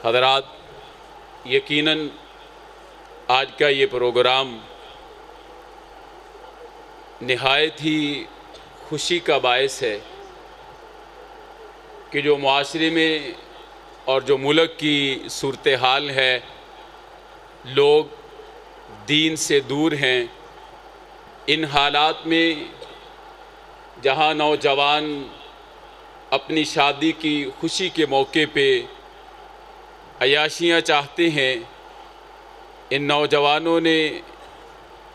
حضرات، یقیناً آج کا یہ پروگرام نہایت ہی خوشی کا باعث ہے کہ جو معاشرے میں اور جو ملک کی صورتحال ہے، لوگ دین سے دور ہیں۔ ان حالات میں جہاں نوجوان اپنی شادی کی خوشی کے موقع پہ عیاشیاں چاہتے ہیں، ان نوجوانوں نے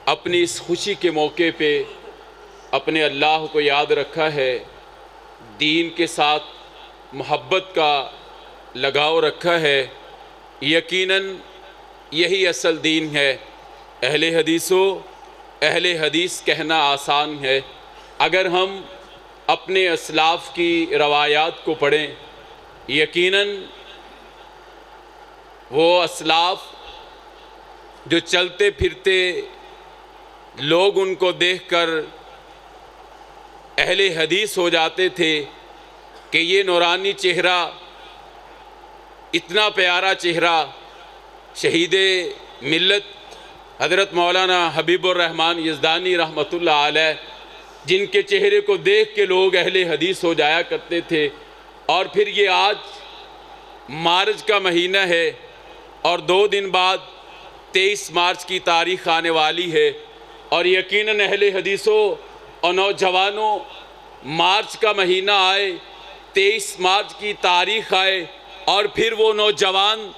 اپنی اس خوشی کے موقع پہ اپنے اللہ کو یاد رکھا ہے، دین کے ساتھ محبت کا لگاؤ رکھا ہے۔ یقیناً یہی اصل دین ہے۔ اہل حدیث کہنا آسان ہے، اگر ہم اپنے اسلاف کی روایات کو پڑھیں، یقیناً وہ اسلاف جو چلتے پھرتے لوگ ان کو دیکھ کر اہل حدیث ہو جاتے تھے کہ یہ نورانی چہرہ، اتنا پیارا چہرہ، شہید ملت حضرت مولانا حبیب الرحمن یزدانی رحمۃ اللہ علیہ، جن کے چہرے کو دیکھ کے لوگ اہل حدیث ہو جایا کرتے تھے۔ اور پھر یہ آج مارچ کا مہینہ ہے اور 2 دن بعد 23 مارچ کی تاریخ آنے والی ہے، اور یقیناً اہل حدیثوں اور نوجوانوں، مارچ کا مہینہ آئے، 23 مارچ کی تاریخ آئے، اور پھر وہ نوجوان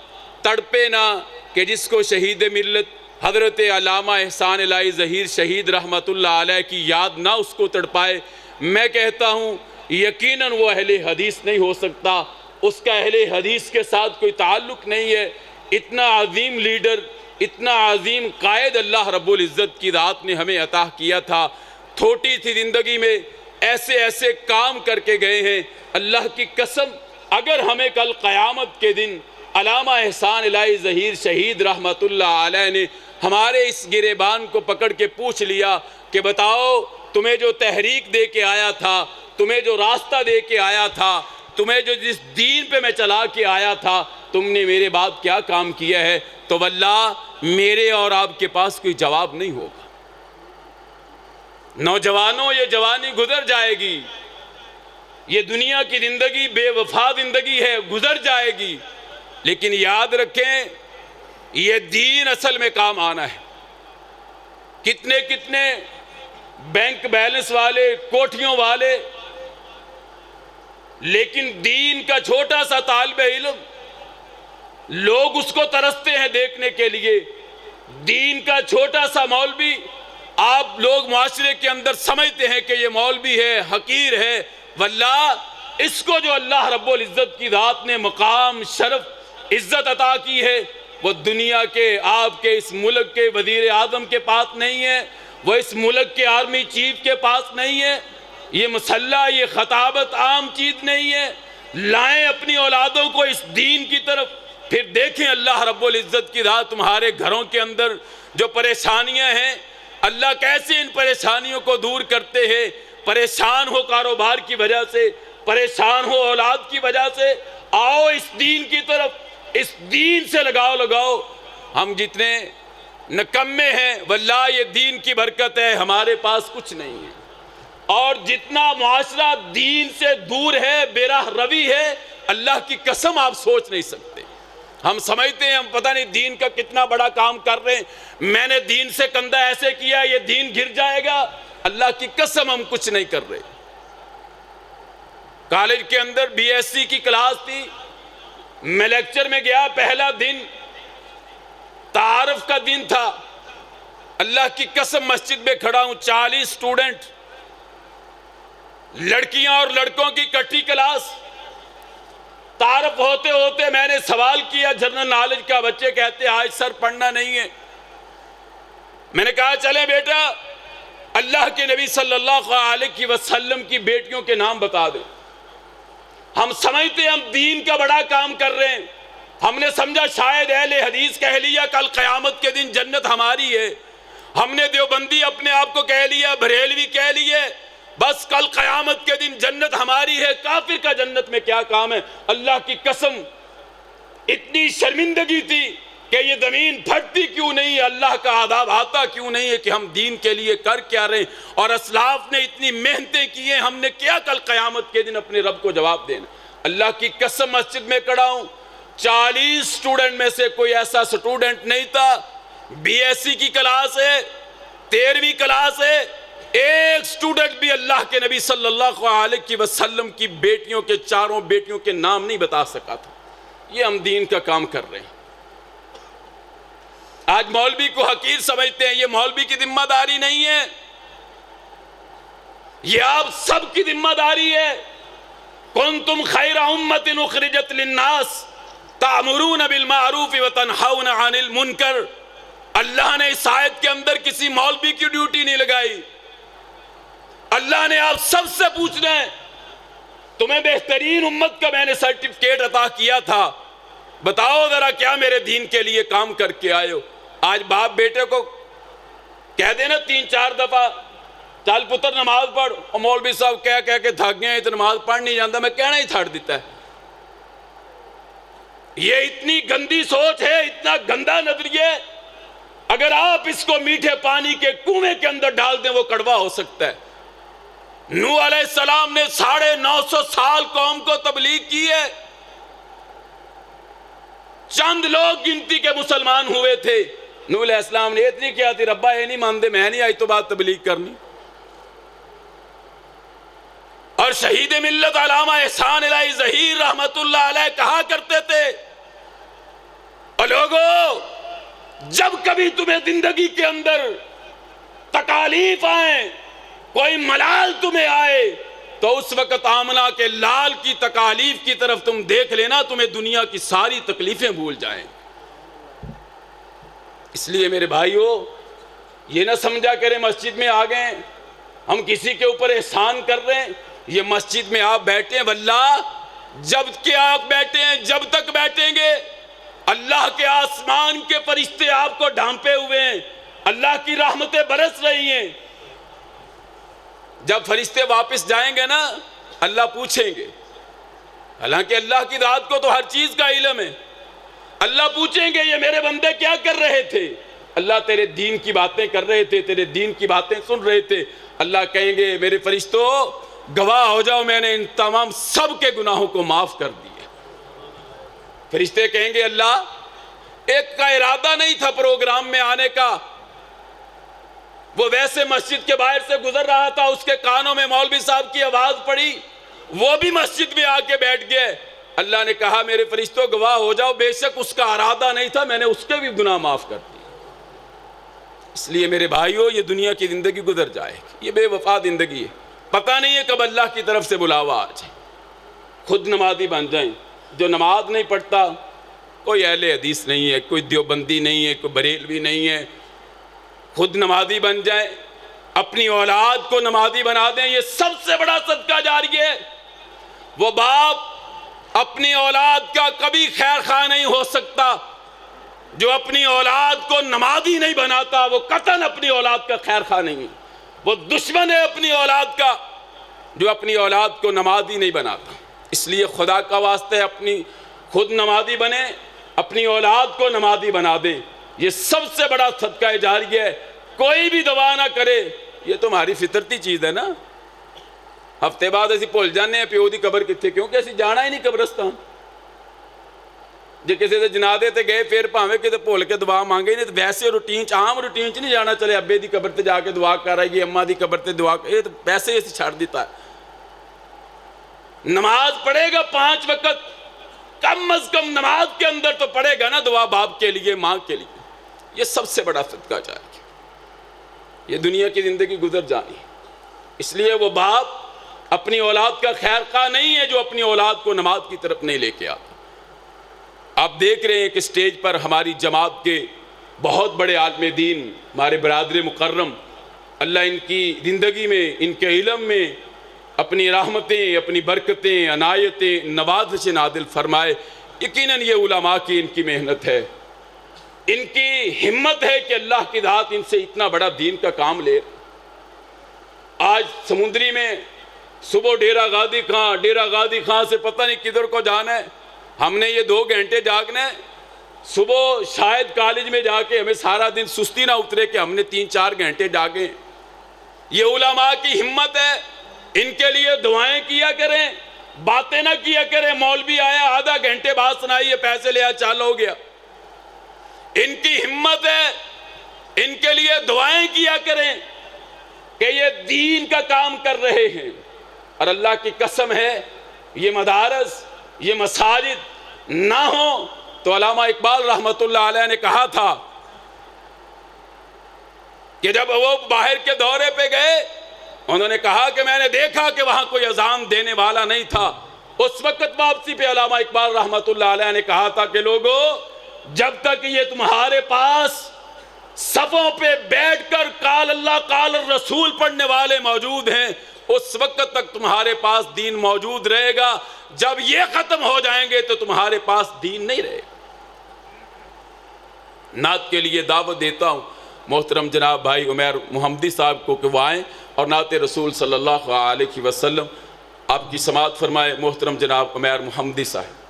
تڑپے نہ کہ جس کو شہید ملت حضرت علامہ احسان الہی ظہیر شہید رحمۃ اللہ علیہ کی یاد نہ اس کو تڑپائے۔ میں کہتا ہوں یقیناً وہ اہل حدیث نہیں ہو سکتا، اس کا اہل حدیث کے ساتھ کوئی تعلق نہیں ہے۔ اتنا عظیم لیڈر، اتنا عظیم قائد اللہ رب العزت کی ذات نے ہمیں عطا کیا تھا۔ چھوٹی سی زندگی میں ایسے ایسے کام کر کے گئے ہیں، اللہ کی قسم اگر ہمیں کل قیامت کے دن علامہ احسان الہی ظہیر شہید رحمۃ اللہ علیہ نے ہمارے اس گریبان کو پکڑ کے پوچھ لیا کہ بتاؤ، تمہیں جو تحریک دے کے آیا تھا، تمہیں جو راستہ دے کے آیا تھا، تمہیں جو جس دین پہ میں چلا کے آیا تھا، تم نے میرے بعد کیا کام کیا ہے؟ تو واللہ میرے اور آپ کے پاس کوئی جواب نہیں ہوگا۔ نوجوانوں، یہ جوانی گزر جائے گی، یہ دنیا کی زندگی بے وفا زندگی ہے، گزر جائے گی، لیکن یاد رکھیں یہ دین اصل میں کام آنا ہے۔ کتنے کتنے بینک بیلنس والے، کوٹھیوں والے، لیکن دین کا چھوٹا سا طالب علم لوگ اس کو ترستے ہیں دیکھنے کے لیے۔ دین کا چھوٹا سا مولوی آپ لوگ معاشرے کے اندر سمجھتے ہیں کہ یہ مولوی ہے، حقیر ہے، واللہ اس کو جو اللہ رب العزت کی ذات نے مقام، شرف، عزت عطا کی ہے، وہ دنیا کے، آپ کے اس ملک کے وزیر اعظم کے پاس نہیں ہے، وہ اس ملک کے آرمی چیف کے پاس نہیں ہے۔ یہ مسلح، یہ خطابت عام چیز نہیں ہے۔ لائیں اپنی اولادوں کو اس دین کی طرف، پھر دیکھیں اللہ رب العزت کی ذات تمہارے گھروں کے اندر جو پریشانیاں ہیں، اللہ کیسے ان پریشانیوں کو دور کرتے ہیں۔ پریشان ہو کاروبار کی وجہ سے، پریشان ہو اولاد کی وجہ سے، آؤ اس دین کی طرف، اس دین سے لگاؤ۔ ہم جتنے نکمے ہیں، واللہ یہ دین کی برکت ہے، ہمارے پاس کچھ نہیں ہے۔ اور جتنا معاشرہ دین سے دور ہے، بے راہ روی ہے، اللہ کی قسم آپ سوچ نہیں سکتے۔ ہم سمجھتے ہیں ہم پتہ نہیں دین کا کتنا بڑا کام کر رہے ہیں، میں نے دین سے کندھا ایسے کیا یہ دین گر جائے گا۔ اللہ کی قسم ہم کچھ نہیں کر رہے۔ کالج کے اندر BSc کی کلاس تھی، میں لیکچر میں گیا، پہلا دن تعارف کا دن تھا۔ اللہ کی قسم مسجد میں کھڑا ہوں، 40 اسٹوڈنٹ، لڑکیاں اور لڑکوں کی اکٹھی کلاس۔ تعارف ہوتے ہوتے میں نے سوال کیا جنرل نالج کا، بچے کہتے آج سر پڑھنا نہیں ہے۔ میں نے کہا چلیں بیٹا اللہ کے نبی صلی اللہ علیہ وسلم کی بیٹیوں کے نام بتا دیں۔ ہم سمجھتے ہیں ہم دین کا بڑا کام کر رہے ہیں، ہم نے سمجھا شاید اہل حدیث کہہ لیا کل قیامت کے دن جنت ہماری ہے، ہم نے دیوبندی اپنے آپ کو کہہ لیا، بریلوی کہہ لیے، بس کل قیامت کے دن جنت ہماری ہے۔ کافر کا جنت میں کیا کام ہے؟ اللہ کی قسم اتنی شرمندگی تھی کہ یہ زمین پھٹتی کیوں نہیں ہے، اللہ کا عذاب آتا کیوں نہیں ہے کہ ہم دین کے لیے کر کیا رہے ہیں، اور اسلاف نے اتنی محنتیں کی ہیں، ہم نے کیا کل قیامت کے دن اپنے رب کو جواب دینا۔ اللہ کی قسم مسجد میں کھڑا ہوں، 40 سٹوڈنٹ میں سے کوئی ایسا سٹوڈنٹ نہیں تھا، بی ایس سی کی کلاس ہے، 13ویں کلاس ہے، ایک سٹوڈنٹ بھی اللہ کے نبی صلی اللہ علیہ وسلم کی بیٹیوں کے، چاروں بیٹیوں کے نام نہیں بتا سکا تھا۔ یہ ہم دین کا کام کر رہے ہیں۔ آج مولوی کو حقیر سمجھتے ہیں، یہ مولوی کی ذمہ داری نہیں ہے، یہ آپ سب کی ذمہ داری ہے۔ کنتم خیر امت اخرجت للناس تأمرون بالمعروف وتنہون عن المنکر۔ اللہ نے اس آیت کے اندر کسی مولوی کی ڈیوٹی نہیں لگائی، اللہ نے آپ سب سے پوچھنا ہے، تمہیں بہترین امت کا میں نے سرٹیفکیٹ عطا کیا تھا، بتاؤ ذرا کیا میرے دین کے لیے کام کر کے آئے ہو۔ آج باپ بیٹے کو کہہ دینا 3-4 دفعہ چل پتر نماز پڑھ، اور مولوی صاحب کہہ کے تھک گئے ہیں تو نماز پڑھ نہیں جانتا، میں کہنا ہی چھاڑ دیتا ہے۔ یہ اتنی گندی سوچ ہے، اتنا گندا نظریہ، اگر آپ اس کو میٹھے پانی کے کنویں کے اندر ڈال دیں وہ کڑوا ہو سکتا ہے۔ نوح علیہ السلام نے 950 سال قوم کو تبلیغ کی ہے، چند لوگ گنتی کے مسلمان ہوئے تھے۔ نوح علیہ السلام نے اتنی کیا تھی، ربا یہ نہیں مانتے، میں نہیں آئی تو بات تبلیغ کرنی۔ اور شہید ملت علامہ احسان الہی ظہیر رحمت اللہ علیہ کہا کرتے تھے، اور لوگوں جب کبھی تمہیں زندگی کے اندر تکالیف آئیں، کوئی ملال تمہیں آئے، تو اس وقت آمنہ کے لال کی تکالیف کی طرف تم دیکھ لینا، تمہیں دنیا کی ساری تکلیفیں بھول جائیں۔ اس لیے میرے بھائیو، یہ نہ سمجھا کریں مسجد میں آ گئے ہم کسی کے اوپر احسان کر رہے ہیں۔ یہ مسجد میں آپ بیٹھے ہیں، واللہ جب کہ آپ بیٹھے ہیں، جب تک بیٹھیں گے اللہ کے آسمان کے فرشتے آپ کو ڈھانپے ہوئے ہیں، اللہ کی رحمتیں برس رہی ہیں۔ جب فرشتے واپس جائیں گے نا، اللہ پوچھیں گے، حالانکہ اللہ کی ذات کو تو ہر چیز کا علم ہے، اللہ پوچھیں گے یہ میرے بندے کیا کر رہے تھے؟ اللہ تیرے دین کی باتیں کر رہے تھے، تیرے دین کی باتیں سن رہے تھے۔ اللہ کہیں گے میرے فرشتوں گواہ ہو جاؤ، میں نے ان تمام سب کے گناہوں کو معاف کر دیا۔ فرشتے کہیں گے اللہ ایک کا ارادہ نہیں تھا پروگرام میں آنے کا، وہ ویسے مسجد کے باہر سے گزر رہا تھا، اس کے کانوں میں مولوی صاحب کی آواز پڑی، وہ بھی مسجد میں آ کے بیٹھ گئے۔ اللہ نے کہا میرے فرشتوں گواہ ہو جاؤ، بے شک اس کا ارادہ نہیں تھا، میں نے اس کے بھی گناہ معاف کر دیے۔ اس لیے میرے بھائیو، یہ دنیا کی زندگی گزر جائے گی، یہ بے وفا زندگی ہے، پتہ نہیں ہے کب اللہ کی طرف سے بلاوا آ جائے۔ خود نمازی بن جائیں۔ جو نماز نہیں پڑھتا، کوئی اہل حدیث نہیں ہے، کوئی دیوبندی نہیں ہے، کوئی بریلوی نہیں ہے، خود نمازی بن جائیں، اپنی اولاد کو نمازی بنا دیں، یہ سب سے بڑا صدقہ جاریہ ہے۔ وہ باپ اپنی اولاد کا کبھی خیر خواہ نہیں ہو سکتا جو اپنی اولاد کو نمازی نہیں بناتا، وہ قطعاً اپنی اولاد کا خیر خواہ نہیں ہے، وہ دشمن ہے اپنی اولاد کا جو اپنی اولاد کو نمازی نہیں بناتا۔ اس لیے خدا کا واسطہ ہے، اپنی خود نمازی بنے، اپنی اولاد کو نمازی بنا دیں، یہ سب سے بڑا صدقہ جاریہ ہے۔ کوئی بھی دعا نہ کرے، یہ تمہاری فطرتی چیز ہے نا، ہفتے بعد اسی بھول جانے ہیں پیو دی قبر کتنے، کیونکہ اسی جانا ہی نہیں قبرستان۔ جے کسی دے جنازے تے گئے پھر پاویں کہ بھول کے دعا مانگے نہیں، تو ویسے روٹین عام روٹین چ نہیں جانا، چلے ابے دی قبر تے جا کے دعا کر آئیے، اماں دی قبر تے دعا کر، یہ تو ویسے ہی چھڑ دیتا ہے۔ نماز پڑھے گا 5 وقت، کم از کم نماز کے اندر تو پڑھے گا نا دعا، باپ کے لیے، ماں کے لیے، یہ سب سے بڑا صدقہ جاریہ۔ یہ دنیا کی زندگی گزر جانی، اس لیے وہ باپ اپنی اولاد کا خیر خواہ نہیں ہے جو اپنی اولاد کو نماز کی طرف نہیں لے کے آتا۔ آپ دیکھ رہے ہیں کہ سٹیج پر ہماری جماعت کے بہت بڑے عالم دین، ہمارے برادر مکرم، اللہ ان کی زندگی میں، ان کے علم میں اپنی رحمتیں، اپنی برکتیں، عنایتیں، نوازش نازل فرمائے۔ یقیناً یہ علماء کی ان کی محنت ہے، ان کی ہمت ہے کہ اللہ کی ذات ان سے اتنا بڑا دین کا کام لے۔ آج سمندری میں صبح ڈیرہ غازی خان سے پتہ نہیں کدھر کو جانا ہے، ہم نے یہ 2 گھنٹے جاگنا ہے، صبح شاید کالج میں جا کے ہمیں سارا دن سستی نہ اترے کہ ہم نے 3-4 گھنٹے جاگے۔ یہ علماء کی ہمت ہے، ان کے لیے دعائیں کیا کریں، باتیں نہ کیا کریں۔ مولوی آیا آدھا گھنٹے بعد سنائی، یہ پیسے لیا چال ہو گیا۔ ان کی ہمت ہے، ان کے لیے دعائیں کیا کریں کہ یہ دین کا کام کر رہے ہیں۔ اور اللہ کی قسم ہے یہ مدارس، یہ مساجد نہ ہوں تو علامہ اقبال رحمۃ اللہ علیہ نے کہا تھا کہ جب وہ باہر کے دورے پہ گئے، انہوں نے کہا کہ میں نے دیکھا کہ وہاں کوئی اذان دینے والا نہیں تھا۔ اس وقت واپسی پہ علامہ اقبال رحمۃ اللہ علیہ نے کہا تھا کہ لوگو، جب تک یہ تمہارے پاس صفوں پہ بیٹھ کر قال اللہ قال الرسول پڑھنے والے موجود ہیں، اس وقت تک تمہارے پاس دین موجود رہے گا۔ جب یہ ختم ہو جائیں گے تو تمہارے پاس دین نہیں رہے گا۔ نعت کے لیے دعوت دیتا ہوں محترم جناب بھائی عمیر محمدی صاحب کو کہ وہ آئیں اور نعت رسول صلی اللہ علیہ وسلم آپ کی سماعت فرمائے۔ محترم جناب عمیر محمدی صاحب۔